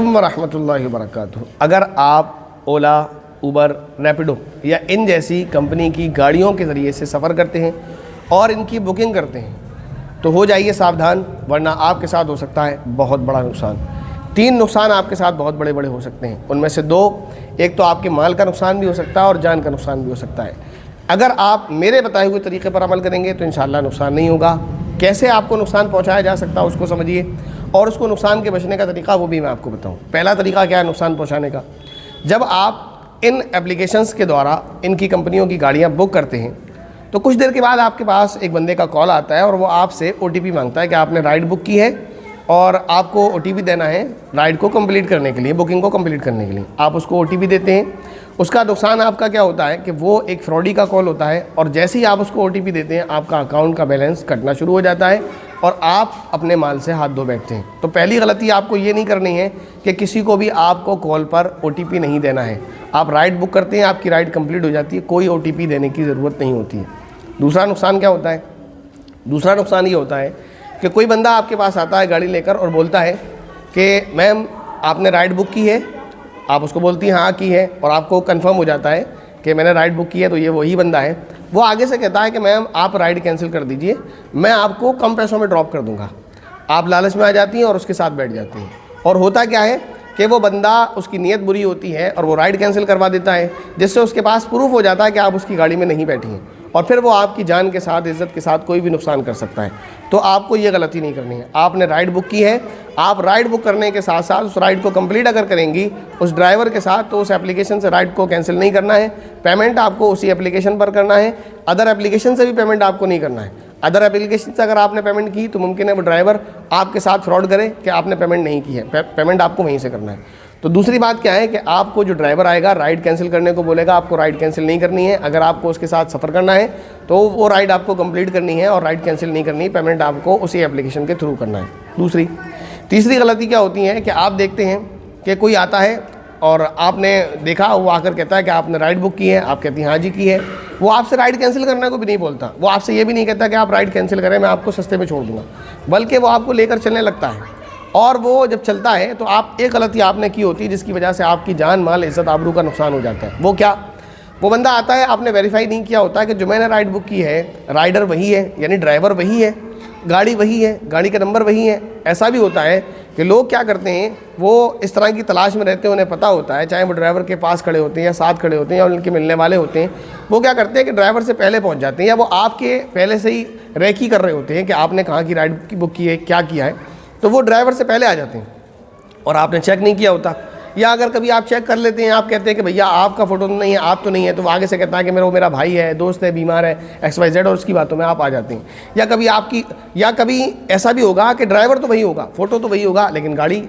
अस्सलामुअलैकुम वरहमतुल्लाहि वबरकातुहू। अगर आप ओला, उबर, रैपिडो या इन जैसी कंपनी की गाड़ियों के ज़रिए से सफ़र करते हैं और इनकी बुकिंग करते हैं तो हो जाइए सावधान, वरना आपके साथ हो सकता है बहुत बड़ा नुकसान। 3 नुकसान आपके साथ बहुत बड़े बड़े हो सकते हैं। उनमें से 2, एक तो आपके माल का नुकसान भी हो सकता है और जान का नुकसान भी हो सकता है। अगर आप मेरे बताए हुए तरीके पर अमल करेंगे तो इंशाअल्लाह नुकसान नहीं होगा। कैसे आपको नुकसान पहुंचाया जा सकता है उसको समझिए, और उसको नुकसान के बचने का तरीका वो भी मैं आपको बताऊं। पहला तरीका क्या है नुकसान पहुंचाने का? जब आप इन एप्लीकेशंस के द्वारा इनकी कंपनियों की गाड़ियां बुक करते हैं तो कुछ देर के बाद आपके पास एक बंदे का कॉल आता है और वो आपसे OTP मांगता है कि आपने राइड बुक की है और आपको OTP देना है राइड को कंप्लीट करने के लिए, बुकिंग को कंप्लीट करने के लिए। आप उसको OTP देते हैं। उसका नुकसान आपका क्या होता है कि वो एक फ्रॉडी का कॉल होता है और जैसे ही आप उसको OTP देते हैं आपका अकाउंट का बैलेंस कटना शुरू हो जाता है और आप अपने माल से हाथ धो बैठते हैं। तो पहली गलती आपको ये नहीं करनी है कि किसी को भी आपको कॉल पर OTP नहीं देना है। आप राइड बुक करते हैं, आपकी राइड कंप्लीट हो जाती है, कोई OTP देने की ज़रूरत नहीं होती है। दूसरा नुकसान क्या होता है? दूसरा नुकसान ये होता है कि कोई बंदा आपके पास आता है गाड़ी लेकर और बोलता है कि मैम आपने राइड बुक की है। आप उसको बोलती हैं हाँ की है और आपको कंफर्म हो जाता है कि मैंने राइड बुक की है, तो ये वही बंदा है। वो आगे से कहता है कि मैम आप राइड कैंसिल कर दीजिए, मैं आपको कम पैसों में ड्रॉप कर दूंगा। आप लालच में आ जाती हैं और उसके साथ बैठ जाती हैं। और होता क्या है कि वो बंदा, उसकी नीयत बुरी होती है और वो राइड कैंसिल करवा देता है, जिससे उसके पास प्रूफ हो जाता है कि आप उसकी गाड़ी में नहीं बैठी हैं और फिर वो आपकी जान के साथ, इज़्ज़त के साथ कोई भी नुकसान कर सकता है। तो आपको ये गलती नहीं करनी है। आपने राइड बुक की है, आप राइड बुक करने के साथ साथ उस राइड को कंप्लीट अगर करेंगी उस ड्राइवर के साथ, तो उस एप्लीकेशन से राइड को कैंसिल नहीं करना है। पेमेंट आपको उसी एप्लीकेशन पर करना है, अदर एप्लीकेशन से भी पेमेंट आपको नहीं करना है। अदर एप्लीकेशन से अगर आपने पेमेंट की तो मुमकिन है वो ड्राइवर आपके साथ फ्रॉड करे कि आपने पेमेंट नहीं की है, पेमेंट आपको वहीं से करना है। तो दूसरी बात क्या है कि आपको जो ड्राइवर आएगा राइड कैंसिल करने को बोलेगा, आपको राइड कैंसिल नहीं करनी है। अगर आपको उसके साथ सफ़र करना है तो वो राइड आपको कंप्लीट करनी है और राइड कैंसिल नहीं करनी है, पेमेंट आपको उसी एप्लीकेशन के थ्रू करना है। तीसरी गलती क्या होती है कि आप देखते हैं कि कोई आता है और आपने देखा, वो आकर कहता है कि आपने राइड बुक की है, आप कहती हैं हाँ जी की है। वो आपसे राइड कैंसिल करने को भी नहीं बोलता, वो आपसे ये भी नहीं कहता कि आप राइड कैंसिल करें, मैं आपको सस्ते में छोड़ दूँगा, बल्कि वो आपको लेकर चलने लगता है। और वो जब चलता है तो आप एक गलती आपने की होती है जिसकी वजह से आपकी जान, माल, इज़्ज़त, आबरू का नुकसान हो जाता है। वो क्या? वो बंदा आता है, आपने वेरीफाई नहीं किया होता है कि जो मैंने राइड बुक की है राइडर वही है, यानी ड्राइवर वही है, गाड़ी वही है, गाड़ी का नंबर वही है। ऐसा भी होता है कि लोग क्या करते हैं, वो इस तरह की तलाश में रहते हैं, उन्हें पता होता है, चाहे वो ड्राइवर के पास खड़े होते हैं या साथ खड़े होते हैं या उनके मिलने वाले होते हैं, वो क्या करते हैं कि ड्राइवर से पहले पहुंच जाते हैं या वो आपके पहले से ही रेकी कर रहे होते हैं कि आपने कहाँ की राइड बुक की है, क्या किया है, तो वो ड्राइवर से पहले आ जाते हैं और आपने चेक नहीं किया होता। या अगर कभी आप चेक कर लेते हैं, आप कहते हैं कि भैया आपका फ़ोटो तो नहीं है, आप तो नहीं है, तो वो आगे से कहता है कि मेरा भाई है, दोस्त है, बीमार है, XYZ, और उसकी बातों में आप आ जाते हैं। या कभी ऐसा भी होगा कि ड्राइवर तो वही होगा, फ़ोटो तो वही होगा, लेकिन गाड़ी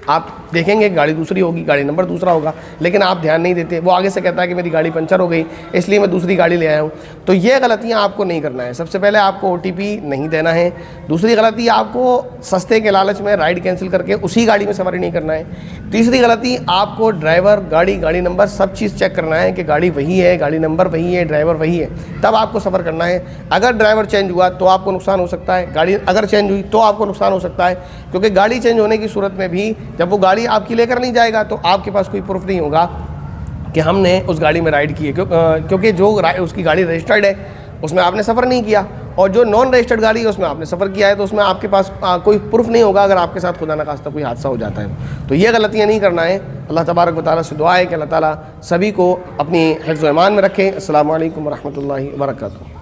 आप देखेंगे गाड़ी दूसरी होगी, गाड़ी नंबर दूसरा होगा, लेकिन आप ध्यान नहीं देते। वो आगे से कहता है कि मेरी गाड़ी पंचर हो गई इसलिए मैं दूसरी गाड़ी ले आया हूँ। तो ये गलतियाँ आपको नहीं करना है। सबसे पहले आपको OTP नहीं देना है। दूसरी गलती, आपको सस्ते के लालच में राइड कैंसिल करके उसी गाड़ी में सवारी नहीं करना है। तीसरी गलती, आपको ड्राइवर, गाड़ी नंबर सब चीज़ चेक करना है कि गाड़ी वही है, गाड़ी नंबर वही है, ड्राइवर वही है, तब आपको सफ़र करना है। अगर ड्राइवर चेंज हुआ तो आपको नुकसान हो सकता है, गाड़ी अगर चेंज हुई तो आपको नुकसान हो सकता है, क्योंकि गाड़ी चेंज होने की सूरत में भी जब वो गाड़ी आपकी लेकर नहीं जाएगा तो आपके पास कोई प्रूफ नहीं होगा कि हमने उस गाड़ी में राइड की है, क्योंकि जो उसकी गाड़ी रजिस्टर्ड है उसमें आपने सफ़र नहीं किया, और जो नॉन रजिस्टर्ड गाड़ी है उसमें आपने सफ़र किया है, तो उसमें आपके पास कोई प्रूफ नहीं होगा अगर आपके साथ खुदा न खास्ता कोई हादसा हो जाता है। तो ये गलतियाँ नहीं करना है। अल्लाह तबारक व तआला से दुआ है कि अल्लाह ताला सभी को अपनी हिफ्ज़ व ईमान में रखें। अस्सलामु अलैकुम व रहमतुल्लाहि व बरकातुहू।